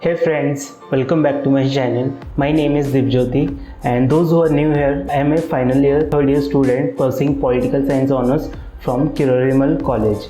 Hey friends, welcome back to my channel. My name is Dibjyoti, and those who are new here, I am a final year, third year student pursuing political science honors from Kirorimal College.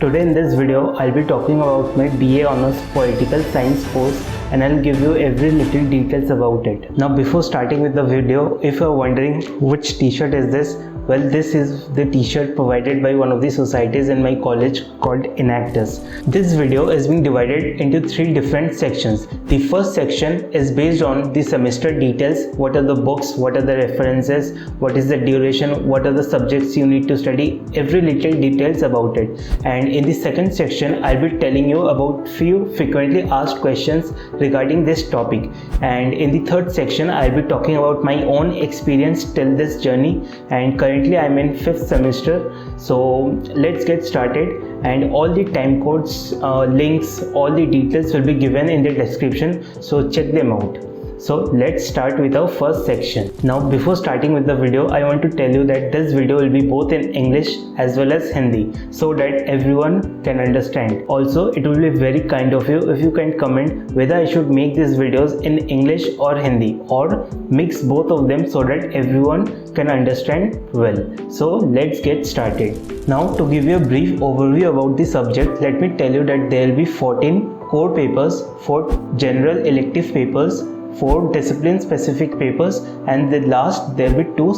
Today in this video, I'll be talking about my BA honors political science course and I'll give you every little details about it. Now before starting with the video, if you're wondering which t-shirt is this, well, this is the t-shirt provided by one of the societies in my college called Enactus. This video is being divided into three different sections. The first section is based on the semester details. What are the books, what are the references, what is the duration, what are the subjects you need to study, every little details about it. And in the second section, I'll be telling you about few frequently asked questions regarding this topic. And in the third section, I'll be talking about my own experience till this journey, and currently I'm in 5th semester. So let's get started, and all the time codes, links, all the details will be given in the description, so check them out. So let's start with our first section. Now before starting with the video, I want to tell you that this video will be both in English as well as Hindi, so that everyone can understand. Also, it will be very kind of you if you can comment whether I should make these videos in English or Hindi, or mix both of them so that everyone can understand well. So let's get started. Now to give you a brief overview about the subject, let me tell you that there will be 14 core papers, 4 general elective papers, 4 discipline specific papers, and the last there will be 2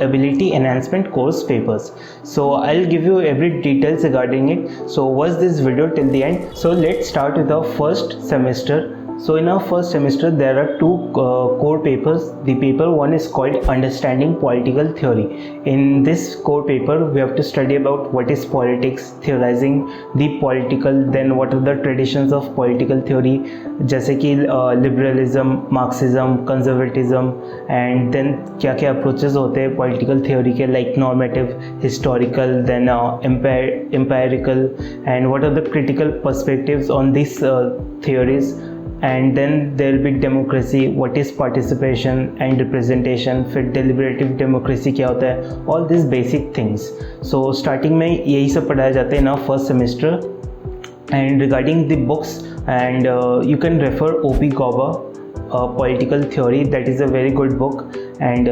ability enhancement course papers. So I'll give you every details regarding it, so watch this video till the end. So let's start with our first semester. So in our first semester there are 2 core papers. The paper 1 is called Understanding Political Theory. In this core paper we have to study about what is politics, theorizing the political, then what are the traditions of political theory, जैसे कि liberalism, Marxism, conservatism, and then क्या क्या approaches होते हैं political theory के, like normative, historical, then empirical, and what are the critical perspectives on these theories. And then there will be democracy, what is participation and representation, फिर deliberative democracy क्या होता है, all these basic things. So starting में यही सब पढ़ाया जाता है in our first semester. And regarding the books, and you can refer O.P. Gauba, Political Theory, that is a very good book. And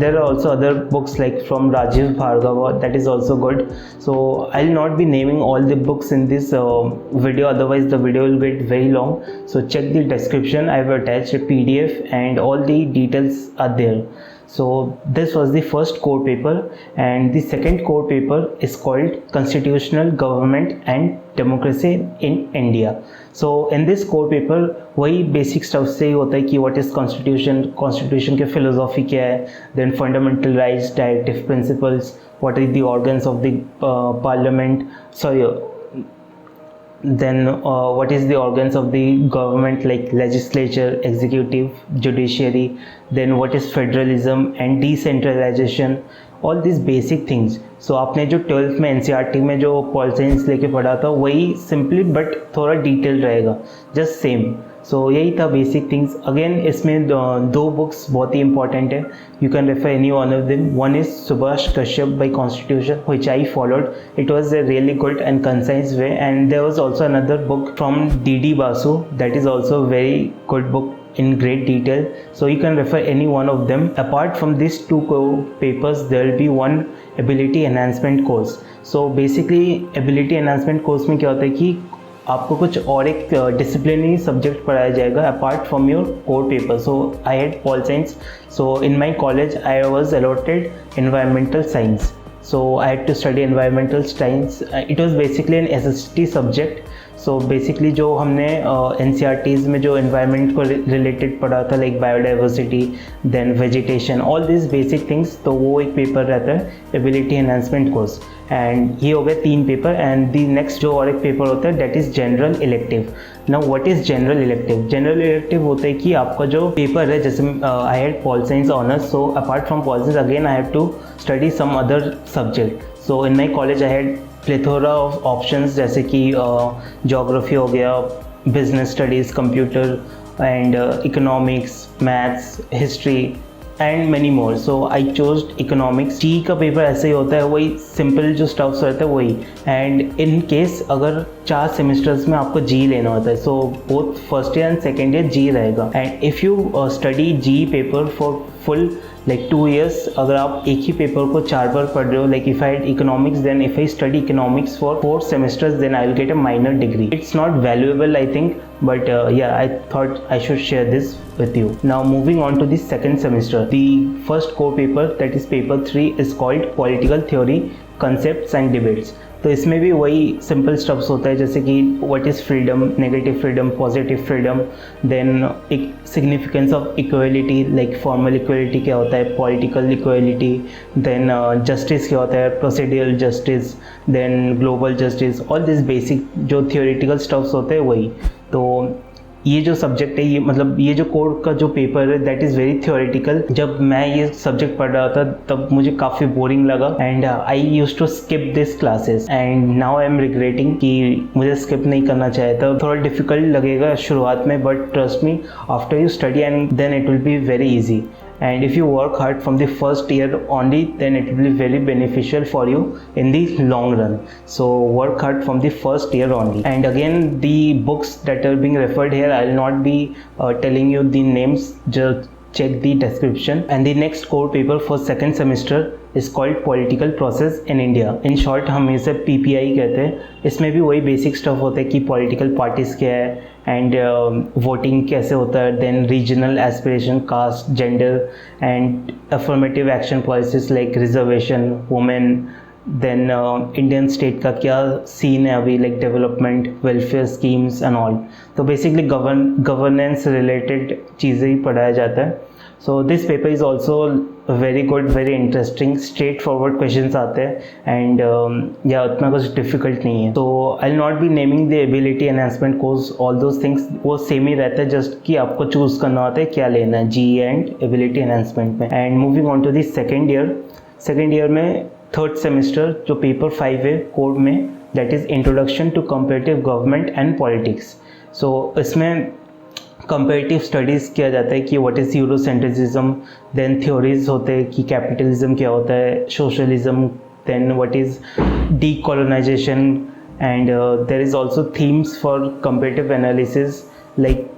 there are also other books like from Rajiv Bhargava, that is also good. So I'll not be naming all the books in this video, otherwise the video will get very long. So check the description, I have attached a PDF and all the details are there. So this was the first core paper, and the second core paper is called Constitutional Government and Democracy in India. So in this core paper वही basic stuff से ही होता है कि what is constitution के philosophy क्या है, then fundamental rights, directive principles, what are the organs of the parliament, then what is the organs of the government, like legislature, executive, judiciary, then what is federalism and decentralization, all these basic things. So आपने जो 12th में NCERT में जो pol science लेके पढ़ा था वही simply but थोड़ा डिटेल रहेगा, जस्ट सेम. सो यही था बेसिक थिंग्स. अगेन इसमें 2 बुक्स बहुत ही इंपॉर्टेंट है, you can refer any one of them. One is Subhash Kashyap by constitution, which I followed. It was a really good and concise way. And there was also another book from D.D. Basu, that is also very good book in great detail, so you can refer any one of them. Apart from these 2 core papers, there will be one ability enhancement course. So basically ability enhancement course में क्या होता है कि आपको कुछ और एक disciplinary subject पढ़ाया जाएगा apart from your core paper. So I had pol science, so in my college I was allotted environmental science. So I had to study environmental science. It was basically an SST subject. So basically जो हमने NCERTs में जो environment को related पढ़ा था, like biodiversity, then vegetation, all these basic things, तो वो एक पेपर रहता है ability enhancement course. And ये हो गए 3 पेपर. And the next जो और एक पेपर होता है that is general elective. Now what is general elective? General elective होता है कि आपका जो पेपर है, जैसे I had pol science honors, so apart from pol science again I have to study some other subject. So in my college I had plethora of options, जैसे कि geography हो गया, business studies, computer and economics, maths, history, and many more. So I chose economics. GE का paper ऐसे ही होता है, वही simple जो स्टफ्स रहता है वही. एंड इन केस अगर 4 सेमेस्टर्स में आपको जी लेना होता है, so both first year and second year GE रहेगा. And if you study GE paper for full like 2 years, अगर आप एक ही पेपर को 4 बार पढ़ रहे हो, like if I had economics, then if I study economics for 4 semesters, then I will get a minor degree. It's not valuable, I think, but yeah, I thought I should share this with you. Now moving on to the second semester, the first core paper, that is paper 3, is called political theory, concepts and debates. तो इसमें भी वही simple stuffs होता है, जैसे कि what is freedom, negative freedom, positive freedom, then एक significance of equality, like formal equality क्या होता है, पॉलिटिकल इक्वलिटी, देन जस्टिस क्या होता है, procedural justice, then global justice, all this basic जो थियोरेटिकल स्टफ्स होते हैं वही. तो ये जो सब्जेक्ट है, ये मतलब ये जो कोड का जो पेपर है, दैट इज़ वेरी थियोरेटिकल. जब मैं ये सब्जेक्ट पढ़ रहा था तब मुझे काफ़ी बोरिंग लगा and I used to skip this classes and now I am regretting कि मुझे स्किप नहीं करना चाहिए था. थोड़ा डिफिकल्ट लगेगा शुरुआत में, but trust me, after you study and then it will be very easy. And if you work hard from the first year only, then it will be very beneficial for you in the long run. So work hard from the first year only. And again, the books that are being referred here, I will not be telling you the names, just check the description. And the next core paper for second semester is called political process in India. In short हम इसे PPI कहते हैं. इसमें भी वही basic stuff होता है कि पॉलिटिकल पार्टीज क्या है एंड वोटिंग कैसे होता है, then regional aspiration, caste, gender and affirmative action policies like reservation, women, then Indian state का क्या सीन है अभी, like development, welfare schemes and all. तो बेसिकली गवर्नेंस रिलेटेड चीज़ें ही पढ़ाया जाता है. So this paper is also very good, very interesting, straightforward questions आते हैं एंड या उतना कुछ डिफिकल्ट नहीं है. तो I will not be naming the ability enhancement course, all those things वो सेम ही रहता है, जस्ट कि आपको चूज़ करना होता है क्या लेना है जी एंड एबिलिटी एनहांसमेंट में. And moving on to the second year में थर्ड सेमेस्टर जो पेपर 5 है कोड में, that is introduction to comparative government and politics. So इसमें कंपेरेटिव स्टडीज़ किया जाता है कि what is Eurocentrism, then theories होते हैं कि कैपिटलिज्म क्या होता है, socialism, then what is decolonisation and there is also themes for comparative analysis, like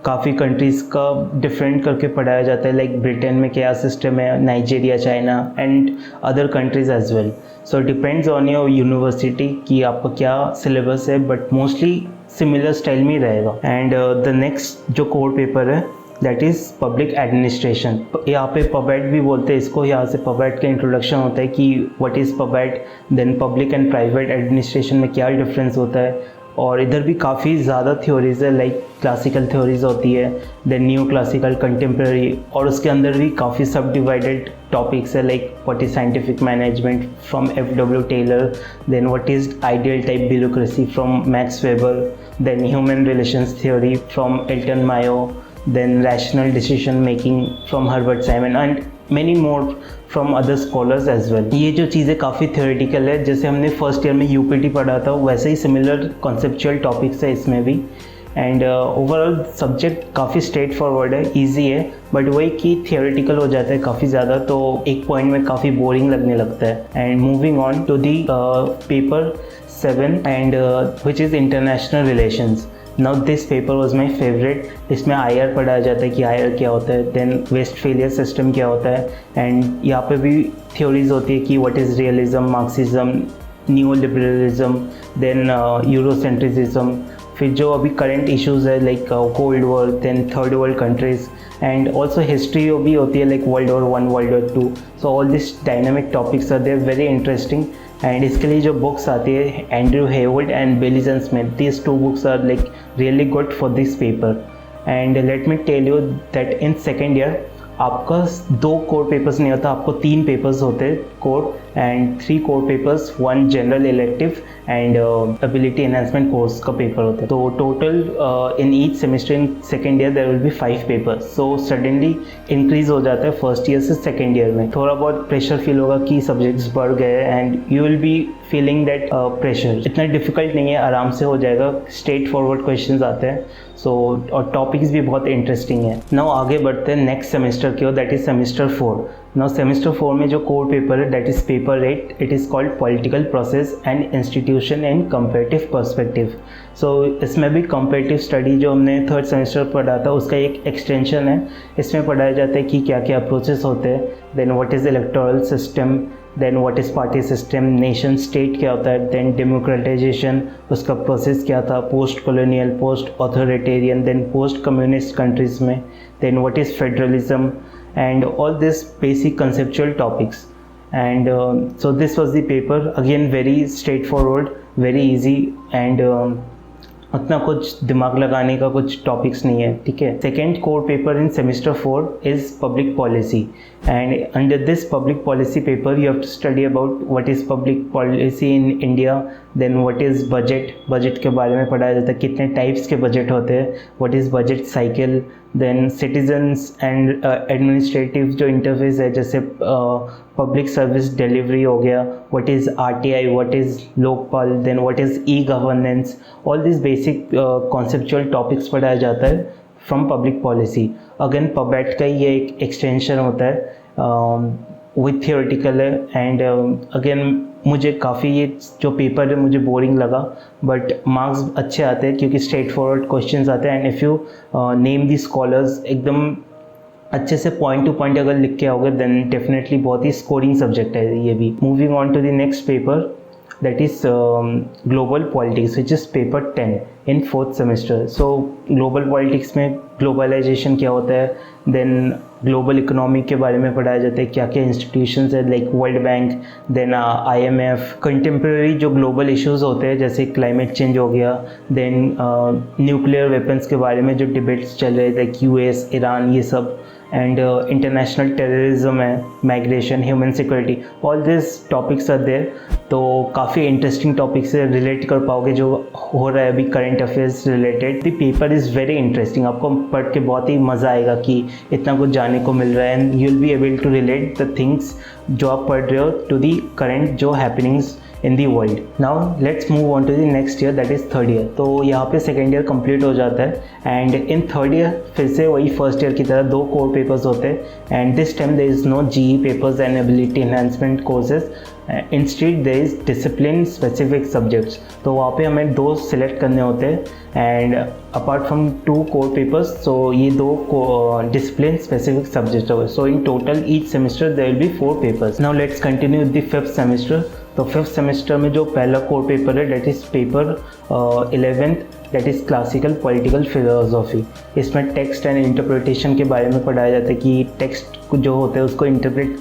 काफ़ी कंट्रीज़ का डिफरेंट करके पढ़ाया जाता है, लाइक ब्रिटेन में क्या सिस्टम है, Nigeria, China and other countries as well. So depends on your university कि आपका क्या सिलेबस है, बट मोस्टली सिमिलर स्टाइल में ही रहेगा. एंड द नेक्स्ट जो कोर पेपर है दैट इज़ पब्लिक एडमिनिस्ट्रेशन. यहाँ पे पबैट भी बोलते हैं इसको. यहाँ से पबैट का इंट्रोडक्शन होता है कि व्हाट इज़ पबैट, then public and private administration में क्या डिफरेंस होता है. और इधर भी काफ़ी ज़्यादा थ्योरीज है, लाइक क्लासिकल थ्योरीज होती है, देन न्यू क्लासिकल, कंटेम्प्रेरी, और उसके अंदर भी काफ़ी सब डिवाइडेड टॉपिक्स है, like what is scientific management from F.W. Taylor, then what is ideal type bureaucracy from Max Weber, then human relations theory from Elton Mayo, then rational decision making from Herbert Simon and many more from other scholars as well. ये जो चीज़ें काफ़ी theoretical है, जैसे हमने first year में UPT पढ़ा था वैसे ही सिमिलर conceptual topics है इसमें भी. एंड ओवरऑल सब्जेक्ट काफ़ी स्ट्रेट फॉरवर्ड है, इजी है, बट वही कि थियोरेटिकल हो जाता है काफ़ी ज़्यादा, तो एक पॉइंट में काफ़ी बोरिंग लगने लगता है. And moving on to the paper 7 and which is international relations. Now this paper was my favourite. इसमें IR पढ़ाया जाता है कि IR क्या होता है, देन वेस्टफेलिया सिस्टम क्या होता है, एंड यहाँ पे भी थ्योरीज होती है कि what is realism, Marxism, new liberalism, then Eurocentrism, फिर जो अभी करंट इश्यूज़ है like cold war, then third world countries, and also history भी होती है like World War I, World War II. So all this dynamic topics are there very interesting. And इसके लिए जो बुक्स आती है Andrew Heywood and Baylis and Smith, these 2 books are like really good for this paper. And let me tell you that in second year आपका 2 core papers नहीं होता, आपको 3 papers होते हैं core, and 3 core papers, 1 general elective and ability enhancement course का paper होता है. तो total in each semester in second year there will be 5 papers. So suddenly increase हो जाता है फर्स्ट ईयर से सेकेंड ईयर में. थोड़ा बहुत प्रेशर फील होगा कि सब्जेक्ट्स बढ़ गए and you will be feeling that pressure. इतना डिफिकल्ट नहीं है, आराम से हो जाएगा, स्ट्रेट फॉरवर्ड क्वेश्चंस आते हैं। सो और टॉपिक्स भी बहुत इंटरेस्टिंग है। नाउ आगे बढ़ते हैं नेक्स्ट सेमेस्टर की ओर, that is semester 4। Now semester 4 में जो कोर पेपर है that is paper 8, it is called political process and institution in comparative perspective. So इसमें भी कंपेरेटिव स्टडी जो हमने थर्ड सेमेस्टर पढ़ा था उसका एक एक्सटेंशन है। इसमें पढ़ाया जाता है कि क्या क्या अप्रोचेस होते हैं, then what is electoral system, then what is party system, nation state क्या होता है, देन डेमोक्रेटाइजेशन उसका प्रोसेस क्या था, post colonial, post authoritarian, then post communist countries में, then what is federalism and all this basic conceptual topics. And so this was the paper, again very straightforward, very easy, and उतना कुछ दिमाग लगाने का कुछ topics नहीं है, ठीक है। Second core paper in semester 4 is public policy, and under this public policy paper you have to study about what is public policy in India, then what is budget, budget के बारे में पढ़ाया जाता है, कितने टाइप्स के budget होते हैं, what is budget cycle, then citizens and administrative जो इंटरफेस है, जैसे पब्लिक सर्विस डिलीवरी हो गया, what is RTI, what is Lokpal, then what is e governance, all this basic conceptual topics पढ़ाया जाता है फ्रॉम पब्लिक पॉलिसी। अगेन पबैट का ये एक एक्सटेंशन होता है विथ थियोरेटिकल है, एंड अगेन मुझे काफ़ी ये जो पेपर है मुझे बोरिंग लगा, बट मार्क्स अच्छे आते हैं क्योंकि स्ट्रेट फॉरवर्ड क्वेश्चंस आते हैं, and if you name the scholars एकदम अच्छे से पॉइंट टू पॉइंट अगर लिख के आओगे देन डेफिनेटली बहुत ही स्कोरिंग सब्जेक्ट है ये भी। Moving on to the next paper that is global politics, which is paper 10 in fourth semester. So global politics में globalization क्या होता है, then global economy के बारे में पढ़ाया जाता है, क्या क्या institutions है like World Bank, then IMF, contemporary जो global issues होते हैं जैसे climate change हो गया, then nuclear weapons के बारे में जो debates चल रहे हैं like US, ईरान, ये सब, and international terrorism है, migration, human security, all these topics are there। तो काफ़ी इंटरेस्टिंग टॉपिक से रिलेट कर पाओगे जो हो रहा है अभी current affairs related. The paper is very interesting, आपको पढ़ के बहुत ही मज़ा आएगा कि इतना कुछ जानने को मिल रहा है, and you will be able to relate the things जो आप पढ़ रहे हो टू दी करंट जो happenings in the world. Now let's move on to the next year, that is third year. तो यहाँ पे सेकेंड ईयर कंप्लीट हो जाता है, एंड इन थर्ड ईयर फिर से वही फर्स्ट ईयर की तरह 2 कोर पेपर्स होते हैं, and this time there is no GE papers and ability enhancement courses, instead there is discipline specific subjects. तो वहाँ पे हमें 2 सिलेक्ट करने होते हैं, and apart from 2 core papers, so ये 2 डिसिप्लिन स्पेसिफिक सब्जेक्ट हो गए। So in total each semester there will be 4 papers. Now let's continue with the fifth semester. तो फिफ्थ सेमेस्टर में जो पहला कोर पेपर है that is paper 11th, that is classical political philosophy. इसमें text and interpretation के बारे में पढ़ाया जाता है कि टेक्स्ट जो होता है उसको इंटरप्रेट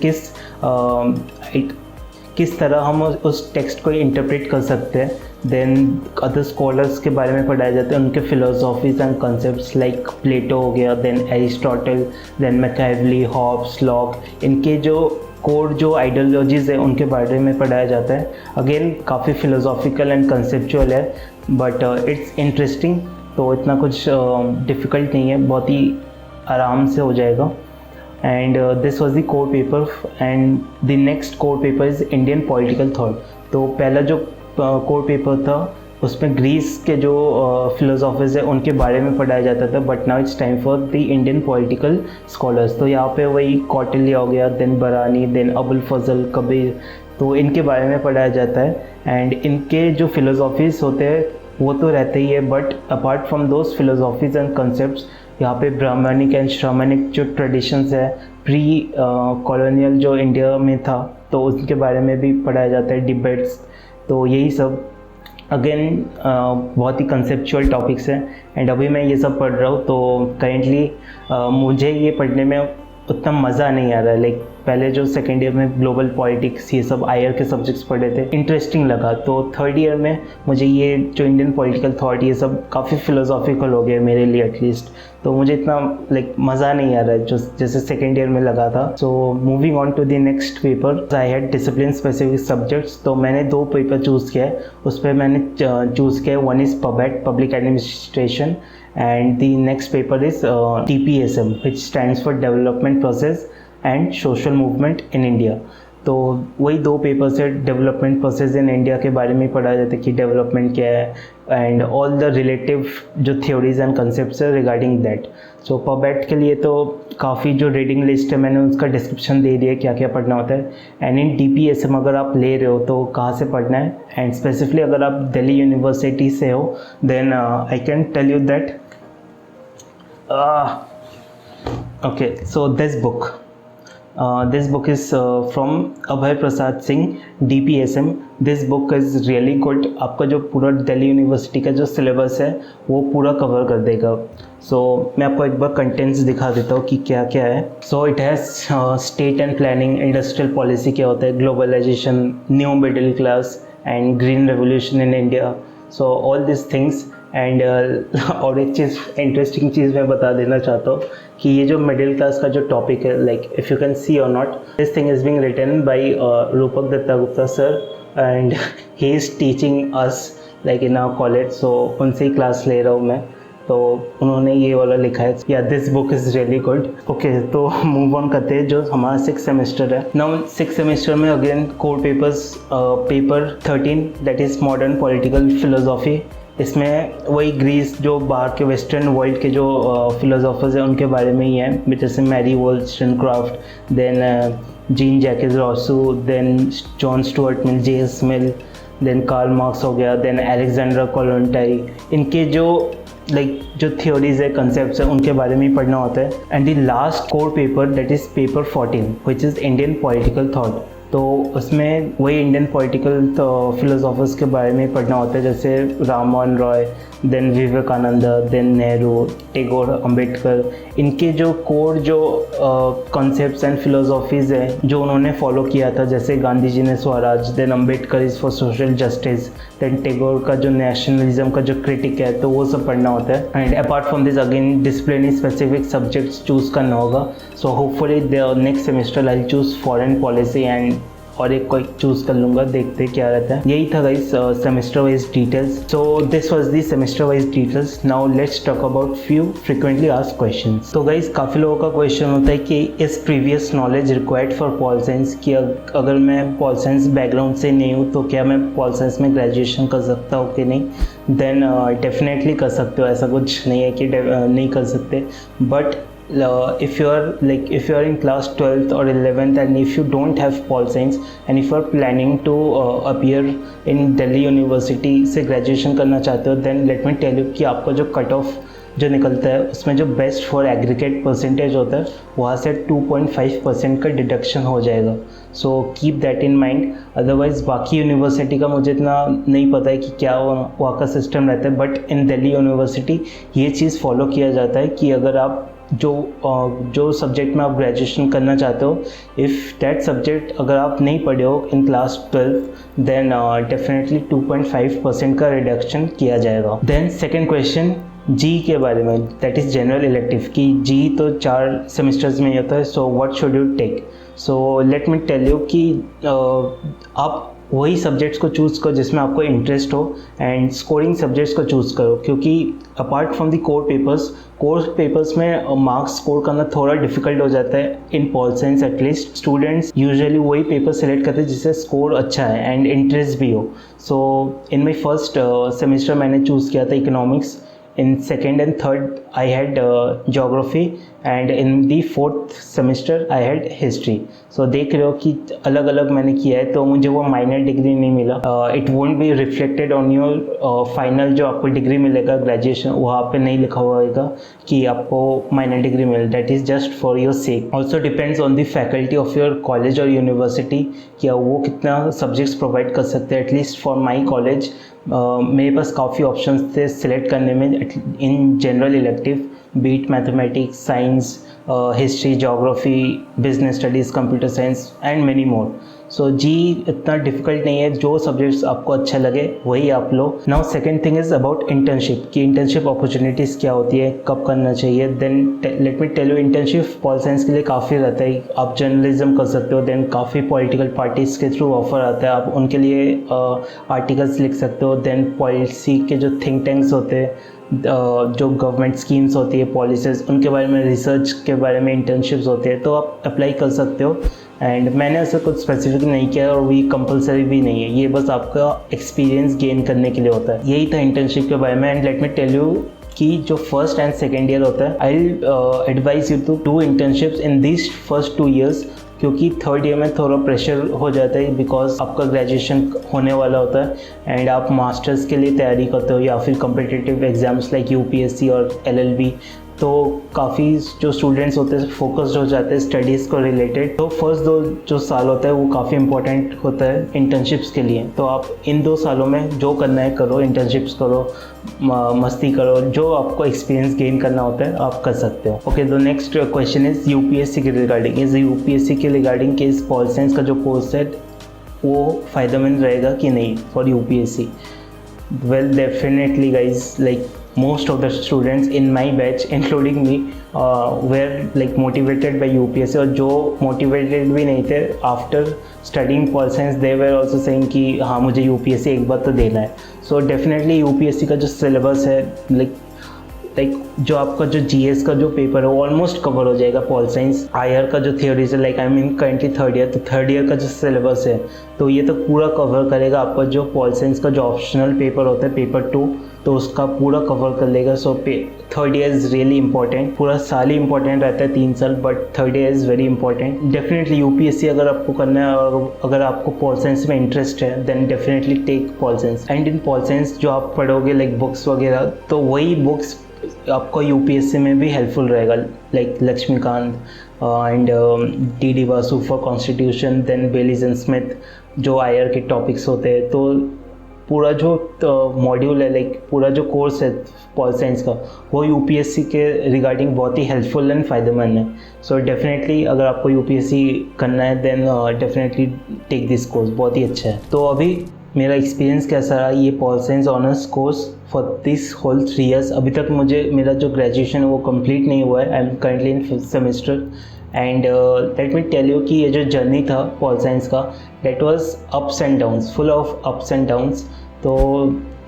किस तरह हम उस टेक्स्ट को इंटरप्रेट कर सकते हैं। देन अदर स्कॉलर्स के बारे में पढ़ाया जाता है, उनके philosophies and concepts like Plato हो गया, then Aristotle, then Machiavelli, Hobbes, Locke, इनके जो कोर जो आइडियोलॉजीज़ है उनके बारे में पढ़ाया जाता है। अगेन काफ़ी फिलोसॉफिकल एंड कंसेप्चुअल है, बट इट्स इंटरेस्टिंग, तो इतना कुछ डिफ़िकल्ट नहीं है, बहुत ही आराम से हो जाएगा। And this was the core paper, and the next core paper is Indian political thought. तो पहला जो कोर पेपर था उसमें ग्रीस के जो फिलोसॉफर्स है उनके बारे में पढ़ाया जाता था, but now it's time for the Indian political scholars. तो यहाँ पे वही कौटिल्य हो गया, देन बरानी, देन अबुल फजल, कबीर, तो इनके बारे में पढ़ाया जाता है, एंड इनके जो फिलोसॉफीज़ होते हैं वो तो रहते ही है, but apart from those philosophies and concepts यहाँ पे ब्राह्मणिक एंड श्रामणिक जो ट्रेडिशंस है प्री कॉलोनियल जो इंडिया में था तो उसके बारे में भी पढ़ाया जाता है, डिबेट्स, तो यही सब अगेन बहुत ही कंसेप्चुअल टॉपिक्स हैं। एंड अभी मैं ये सब पढ़ रहा हूँ, तो करेंटली मुझे ये पढ़ने में उतना मज़ा नहीं आ रहा है। लाइक पहले जो सेकेंड ईयर में ग्लोबल पॉलिटिक्स ये सब IR के सब्जेक्ट्स पढ़े थे, इंटरेस्टिंग लगा, तो थर्ड ईयर में मुझे ये जो इंडियन पॉलिटिकल थॉट ये सब काफ़ी फिलोसॉफिकल हो गया मेरे लिए एटलीस्ट, तो मुझे इतना लाइक मज़ा नहीं आ रहा है जो जैसे सेकेंड ईयर में लगा था। So moving on to the next paper, I had discipline specific subjects, तो मैंने 2 पेपर चूज़ किया है, उस पर मैंने चूज़ किया है, वन इज़ पबैट public administration, and the next paper is TPSM, which stands for Development Process and Social Movement in India। तो वही 2 पेपर से डेवलपमेंट प्रोसेस इन इंडिया के बारे में पढ़ा जाता है कि डेवलपमेंट क्या है एंड ऑल द रिलेटिव जो थ्योरीज एंड कंसेप्ट्स है रिगार्डिंग दैट। सो पबेट के लिए तो काफ़ी जो रीडिंग लिस्ट है मैंने उसका डिस्क्रिप्शन दे दिया क्या क्या पढ़ना होता है। एंड इन DPSM अगर आप ले रहे हो तो कहाँ से पढ़ना है, एंड स्पेसिफिकली अगर आप दिल्ली यूनिवर्सिटी से हो then I can tell you that okay, so this book is from Abhay Prasad Singh, DPSM. This book is really good. आपका जो पूरा दिल्ली यूनिवर्सिटी का जो सिलेबस है वो पूरा कवर कर देगा। सो मैं आपको एक बार कंटेंट्स दिखा देता हूँ कि क्या क्या है। So it has state and planning, industrial policy क्या होता है, globalisation, new middle class and green revolution in India. So all this things and और एक चीज़ इंटरेस्टिंग चीज़ मैं बता देना चाहता हूँ कि ये जो मिडिल क्लास का जो टॉपिक है, like if you can see or not, this thing is being written by Rupak Datta Gupta sir and he is teaching us like in our college. So उनसे ही क्लास ले रहा हूँ मैं, तो उन्होंने ये वाला लिखा है। या this book is really good. Okay, तो मूव ऑन करते हैं। जो हमारा 6th सेमेस्टर है नाउ, 6th सेमेस्टर में again core papers, paper 13 that is modern political philosophy. इसमें वही ग्रीस जो बाहर के वेस्टर्न वर्ल्ड के जो फिलोसोफर्स हैं उनके बारे में ही है, जैसे Mary Wollstonecraft, then Jean Jacques Rousseau, then John Stuart Mill, J.S. Mill, then Karl Marx हो गया, देन अलेक्जेंडर कोलोंटाई। इनके जो जो थ्योरीज है, कंसेप्ट्स है, उनके बारे में ही पढ़ना होता है। And the last core paper that is paper 14 which is Indian political thought. तो उसमें वही इंडियन पॉलिटिकल फिलोसोफर्स के बारे में पढ़ना होता है, जैसे राम मोहन रॉय, देन विवेकानंद, देन नेहरू, टैगोर, अंबेडकर। इनके जो कोर जो कॉन्सेप्ट्स एंड फिलोसॉफीज़ हैं जो उन्होंने फॉलो किया था, जैसे गांधी जी ने swaraj, then Ambedkar is for social justice, then Tagore का जो नेशनलिज्म का जो क्रिटिक है, तो वो सब पढ़ना होता है। And apart from this again discipline specific subjects choose करना होगा। So hopefully next semester I choose foreign policy and और एक कोई चूज़ कर लूँगा, देखते क्या रहता है। यही था guys semester wise details. So this was the semester wise details. Now let's talk about few frequently asked questions. तो गाइस काफ़ी लोगों का क्वेश्चन होता है कि इस previous knowledge required for pol science, कि अगर मैं पॉल साइंस बैकग्राउंड से नहीं हूँ तो क्या मैं पॉल साइंस में ग्रेजुएशन कर सकता हूँ कि नहीं। देन डेफिनेटली कर सकते हो, ऐसा कुछ नहीं है कि नहीं कर सकते। But if you are in class 12th or 11th and if you don't have pol science and if you are planning to appear in Delhi University से graduation करना चाहते हो, then let me tell you कि आपका जो cut off जो निकलता है उसमें जो बेस्ट फॉर एग्रीगेट परसेंटेज होता है वहाँ से 2.5% का डिडक्शन हो जाएगा। So keep that in mind. Otherwise बाकी यूनिवर्सिटी का मुझे इतना नहीं पता है कि क्या वहाँ का सिस्टम रहता है, बट इन दिल्ली यूनिवर्सिटी ये चीज़ फॉलो किया जाता है कि अगर आप जो सब्जेक्ट में आप ग्रेजुएशन करना चाहते हो, इफ़ दैट सब्जेक्ट अगर आप नहीं पढ़े हो इन क्लास 12 देन डेफिनेटली 2.5% का रिडक्शन किया जाएगा। देन सेकेंड क्वेश्चन जी के बारे में, दैट इज़ जनरल इलेक्टिव, की जी तो 4 सेमेस्टर्स में ही होता है। So what should you take. So let me tell you कि आप वही सब्जेक्ट्स को चूज़ करो जिसमें आपको इंटरेस्ट हो एंड स्कोरिंग सब्जेक्ट्स को चूज़ करो, क्योंकि apart from the core papers में मार्क्स स्कोर करना थोड़ा डिफिकल्ट हो जाता है in pol science. At least students usually वही पेपर सेलेक्ट करते हैं जिससे स्कोर अच्छा है एंड इंटरेस्ट भी हो। सो इन माई फर्स्ट सेमेस्टर मैंने चूज़ किया था economics, in second and third I had geography and in the fourth semester I had history। so देख रहे हो कि अलग अलग मैंने किया है, तो मुझे वो माइनर डिग्री नहीं मिला। It won't be reflected on your final जो आपको डिग्री मिलेगा ग्रेजुएशन, वहाँ पे नहीं लिखा हुआ होगा कि आपको माइनर डिग्री मिले। That is just for your sake. Also depends on the faculty of your college और यूनिवर्सिटी, क्या वो कितना सब्जेक्ट्स प्रोवाइड कर सकते हैं। एटलीस्ट फॉर माई कॉलेज मेरे पास काफ़ी ऑप्शंस थे सिलेक्ट करने में in general elective, be it mathematics, science, history, geography, business studies, computer science and many more. So जी इतना डिफिकल्ट नहीं है, जो सब्जेक्ट्स आपको अच्छा लगे वही आप लो। Now second thing is about internship, कि इंटर्नशिप अपॉर्चुनिटीज़ क्या होती है, कब करना चाहिए। Then let me tell you, internship pol science के लिए काफ़ी रहता है। आप जर्नलिज्म कर सकते हो, देन काफ़ी पॉलिटिकल पार्टीज़ के थ्रू ऑफर आता है, आप उनके लिए आर्टिकल्स लिख सकते हो। देन पॉलिसी के जो थिंक टैंक्स होते हैं, जो गवर्नमेंट स्कीम्स होती है, पॉलिसीज़, उनके बारे में रिसर्च के बारे में इंटर्नशिप्स होते हैं, तो आप अप्लाई कर सकते हो। एंड मैंने ऐसा कुछ स्पेसिफिक नहीं किया और ये कंपलसरी भी नहीं है, ये बस आपका एक्सपीरियंस गेन करने के लिए होता है। यही था इंटर्नशिप के बारे में। And let me tell you कि जो फर्स्ट एंड सेकेंड ईयर होता है, I advise you to do internships in this first 2 years, क्योंकि थर्ड ईयर में थोड़ा प्रेशर हो जाता है बिकॉज आपका ग्रेजुएशन होने वाला होता है एंड आप मास्टर्स के लिए तैयारी करते हो या फिर कम्पिटिटिव एग्जाम्स लाइक यूपीएससी और एलएलबी। तो काफ़ी जो स्टूडेंट्स होते हैं फोकस्ड हो जाते हैं स्टडीज़ को रिलेटेड। तो फर्स्ट 2 जो साल होता है वो काफ़ी इंपॉर्टेंट होता है इंटर्नशिप्स के लिए। तो आप इन 2 सालों में जो करना है करो, इंटर्नशिप्स करो, मस्ती करो, जो आपको एक्सपीरियंस गेन करना होता है आप कर सकते हो। Okay, the next question is UPSC के रिगार्डिंग। यूपीएससी के रिगार्डिंग कि इस पॉल साइंस का जो कोर्स है वो फ़ायदेमंद रहेगा कि नहीं for UPSC. Well, definitely guys, like most of the students in my batch including me were like motivated by UPSC, और जो motivated भी नहीं थे after studying pol science they were also saying कि हाँ मुझे UPSC एक बार तो देना है। So definitely UPSC का जो syllabus है like जो आपका जो जीएस का जो पेपर है वो ऑलमोस्ट कवर हो जाएगा। पॉल साइंस आईआर का जो थियोरीज है, like I mean currently third year, तो थर्ड ईयर का जो सिलेबस है तो ये तो पूरा कवर करेगा। आपका जो पॉल साइंस का जो ऑप्शनल पेपर होता है पेपर 2, तो उसका पूरा कवर कर लेगा। So third year is really important. पूरा साल ही इंपॉर्टेंट रहता है 3 साल, but third year is very important. Definitely UPSC अगर आपको करना है और अगर आपको पॉल साइंस में इंटरेस्ट है then definitely take pol science. And in pol science जो आप पढ़ोगे लाइक बुक्स वगैरह, तो वही बुक्स आपको यूपीएससी में भी हेल्पफुल रहेगा, like Laxmikanth and D Vasu for constitution, then Baylis and Smith जो आईआर के टॉपिक्स होते हैं। तो पूरा जो मॉड्यूल है, लाइक पूरा जो कोर्स है पॉल साइंस का, वो यूपीएससी के रिगार्डिंग बहुत ही हेल्पफुल एंड फ़ायदेमंद है। सो डेफिनेटली अगर आपको यूपीएससी करना है then definitely take this course, बहुत ही अच्छा है। तो अभी मेरा एक्सपीरियंस कैसा रहा ये pol science honours course for this whole 3 years। अभी तक मेरा जो ग्रेजुएशन है वो कंप्लीट नहीं हुआ है। I am currently in 5th semester and let me tell you कि ये जो जर्नी था पॉल साइंस का, that was ups and downs, full of ups and downs. तो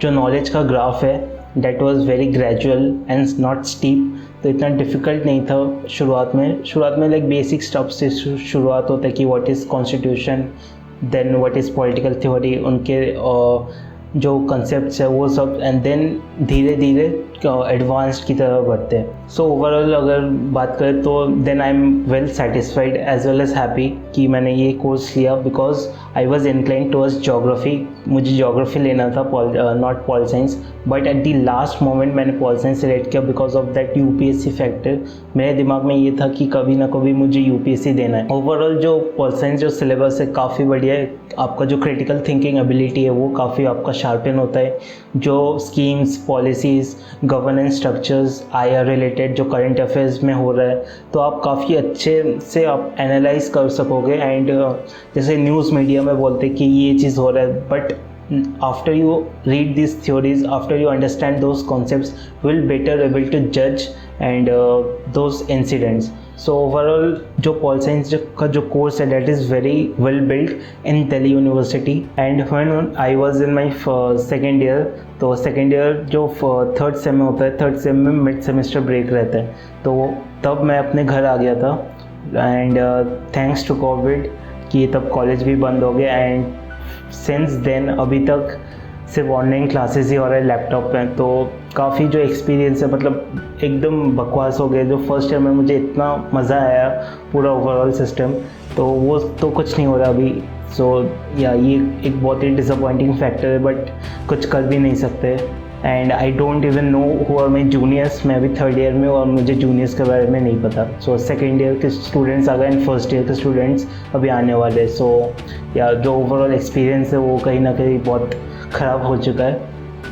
जो नॉलेज का ग्राफ है that was very gradual and not steep. तो इतना डिफ़िकल्ट नहीं था शुरुआत में लाइक बेसिक स्टेप से शुरुआत होता है कि what is constitution, then what is political theory, उनके जो कंसेप्ट्स है वो सब, एंड देन धीरे धीरे एडवांस्ड की तरफ बढ़ते हैं। सो ओवरऑल अगर बात करें तो then I am well satisfied as well as happy कि मैंने ये कोर्स लिया because I was inclined towards geography. मुझे जोग्राफी लेना था, not pol science, but at the last moment मैंने पॉल साइंस सेलेक्ट किया because of that UPSC factor. मेरे दिमाग में ये था कि कभी ना कभी मुझे यूपीएससी देना है। ओवरऑल जो पॉल साइंस जो सिलेबस है काफ़ी बढ़िया है। आपका जो क्रिटिकल थिंकिंग एबिलिटी है वो काफ़ी आपका शार्पन होता है। जो schemes, policies, governance structures, IR related जो करंट अफेयर्स में हो रहा है तो आप काफ़ी अच्छे से आप एनालाइज कर सकोगे। एंड जैसे न्यूज़ मीडिया में बोलते हैं कि ये चीज़ हो रहा है, but after you read these theories, after you understand those concepts, you will better able to judge and those incidents. So overall जो पॉल साइंस का जो कोर्स है that is very well built in Delhi University. And when I was in my second year, तो second year जो third same में होता है, third same में मिड सेमेस्टर ब्रेक रहता है, तो तब मैं अपने घर आ गया था। एंड थैंक्स टू कोविड कि तब कॉलेज भी बंद हो गया। एंड सिंस देन अभी तक सिर्फ ऑनलाइन क्लासेस ही हो रहा है लैपटॉप पे। तो काफ़ी जो एक्सपीरियंस है मतलब एकदम बकवास हो गया। जो फर्स्ट ईयर में मुझे इतना मज़ा आया पूरा ओवरऑल सिस्टम, तो वो तो कुछ नहीं हो रहा अभी। सो या ये एक बहुत ही डिसअपॉइंटिंग फैक्टर है, बट कुछ कर भी नहीं सकते। And I don't even know who are my juniors. मैं अभी थर्ड ईयर में और मुझे जूनियर्स के बारे में नहीं पता। सो सेकेंड ईयर के स्टूडेंट्स आ गए एंड फर्स्ट ईयर के स्टूडेंट्स अभी आने वाले। सो या जो ओवरऑल एक्सपीरियंस है वो कहीं ना कहीं बहुत ख़राब हो चुका है।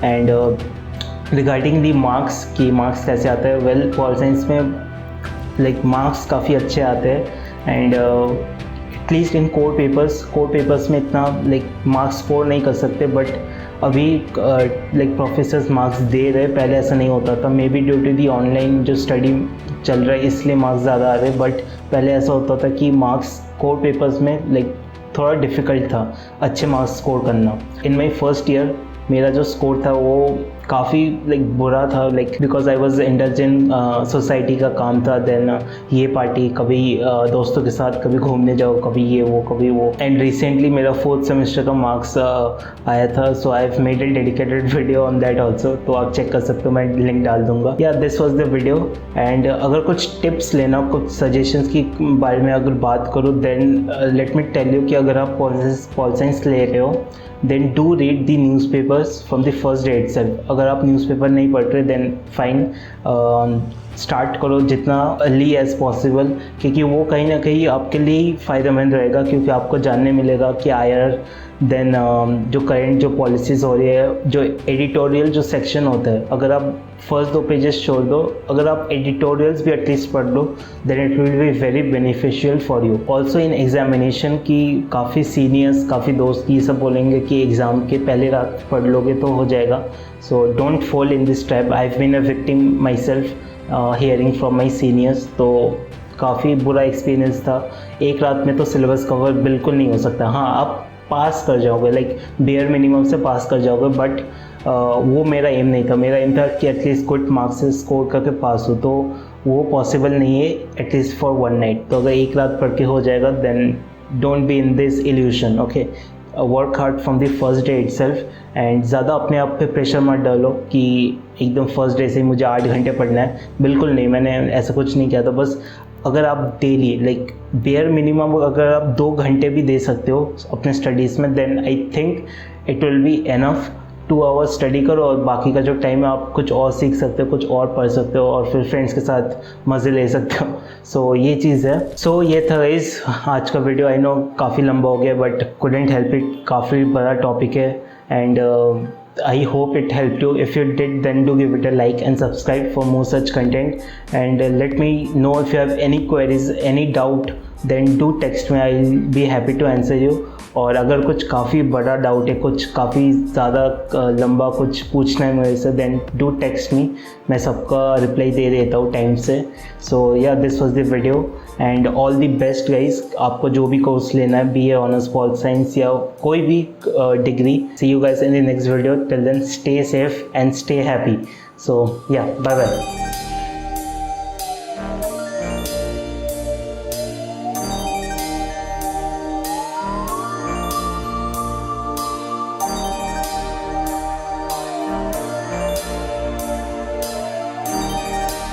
एंड रिगार्डिंग दी मार्क्स कि मार्क्स कैसे आते हैं, वेल पॉल साइंस में लाइक मार्क्स काफ़ी अच्छे आते हैं। And at least in core papers में इतना लाइक मार्क्स स्कोर नहीं कर सकते, बट अभी लाइक प्रोफेसर्स मार्क्स दे रहे। पहले ऐसा नहीं होता था, maybe due to the online जो स्टडी चल रहा है इसलिए मार्क्स ज़्यादा आ रहे, बट पहले ऐसा होता था कि मार्क्स कोर पेपर्स में लाइक थोड़ा डिफ़िकल्ट था अच्छे मार्क्स स्कोर करना। इन माई फर्स्ट ईयर मेरा जो स्कोर था वो काफ़ी लाइक बुरा था, like because I was indulge in society का काम था। देन ये पार्टी, कभी दोस्तों के साथ कभी घूमने जाओ, कभी ये वो कभी वो। एंड रिसेंटली मेरा 4th सेमेस्टर का मार्क्स आया था, so I have made a dedicated video on that also, तो आप चेक कर सकते हो, मैं लिंक डाल दूंगा। या this was the video. And अगर कुछ टिप्स लेना, कुछ सजेशंस की बारे में अगर बात करूँ, then let me tell you कि अगर आप पॉल साइंस ले रहे हो, then do read the newspapers from the first day itself. अगर आप न्यूज़पेपर नहीं पढ़ रहे, देन फाइन, स्टार्ट करो जितना अर्ली एज पॉसिबल, क्योंकि वो कहीं ना कहीं आपके लिए फ़ायदेमंद रहेगा, क्योंकि आपको जानने मिलेगा कि आयर देन जो करंट जो पॉलिसीज़ हो रही है, जो एडिटोरियल जो सेक्शन होता है, अगर आप फर्स्ट 2 पेजेस छोड़ दो, अगर आप एडिटोरियल्स भी एटलीस्ट पढ़ लो, then it will be very beneficial for you. Also in examination की काफ़ी सीनियर्स, काफ़ी दोस्त ये सब बोलेंगे कि एग्ज़ाम के पहले रात पढ़ लोगे तो हो जाएगा। So don't fall in this trap. I have been a victim myself hearing from my seniors, तो काफ़ी बुरा एक्सपीरियंस था। एक रात में तो सिलेबस कवर बिल्कुल नहीं हो सकता। हाँ, आप पास कर जाओगे, लाइक बेयर मिनिमम से पास कर जाओगे, बट वो मेरा एम नहीं था। मेरा एम था कि एटलीस्ट गुड मार्क्स से स्कोर करके पास हो, तो वो पॉसिबल नहीं है एटलीस्ट फॉर 1 नाइट। तो अगर एक रात पढ़ के हो जाएगा, then don't be in this illusion, okay. Work hard from the first day itself. And ज़्यादा अपने आप पे प्रेशर मत डालो कि एकदम फर्स्ट डे से ही मुझे 8 घंटे पढ़ना है। बिल्कुल नहीं, मैंने ऐसा कुछ नहीं किया था। बस अगर आप डेली लाइक बेयर मिनिमम अगर आप 2 घंटे भी दे सकते हो अपने स्टडीज़ में, then I think it will be enough. 2 hours study करो और बाकी का जो टाइम है आप कुछ और सीख सकते हो, कुछ और पढ़ सकते हो, और फिर फ्रेंड्स के साथ मज़े ले सकते हो। सो ये चीज़ है। सो ये था गाइस आज का वीडियो। आई नो काफ़ी लंबा हो गया, बट कुडंट हेल्प इट, काफ़ी बड़ा टॉपिक है। And I hope it helped you. If you did, then do give it a like and subscribe for more such content. And let me know if you have any queries, any doubt, then do text me. I'll be happy to answer you. और अगर कुछ काफ़ी बड़ा doubt है, कुछ काफ़ी ज़्यादा लंबा कुछ पूछना है मेरे से, देन डू टेक्स्ट मी। मैं सबका रिप्लाई दे देता हूँ टाइम से। सो या this was the video and all the best guys. आपको जो भी कोर्स लेना है, BA ऑनर्स पॉल साइंस या कोई भी degree, see you guys in the next video. Till then stay safe and stay happy. So yeah bye bye.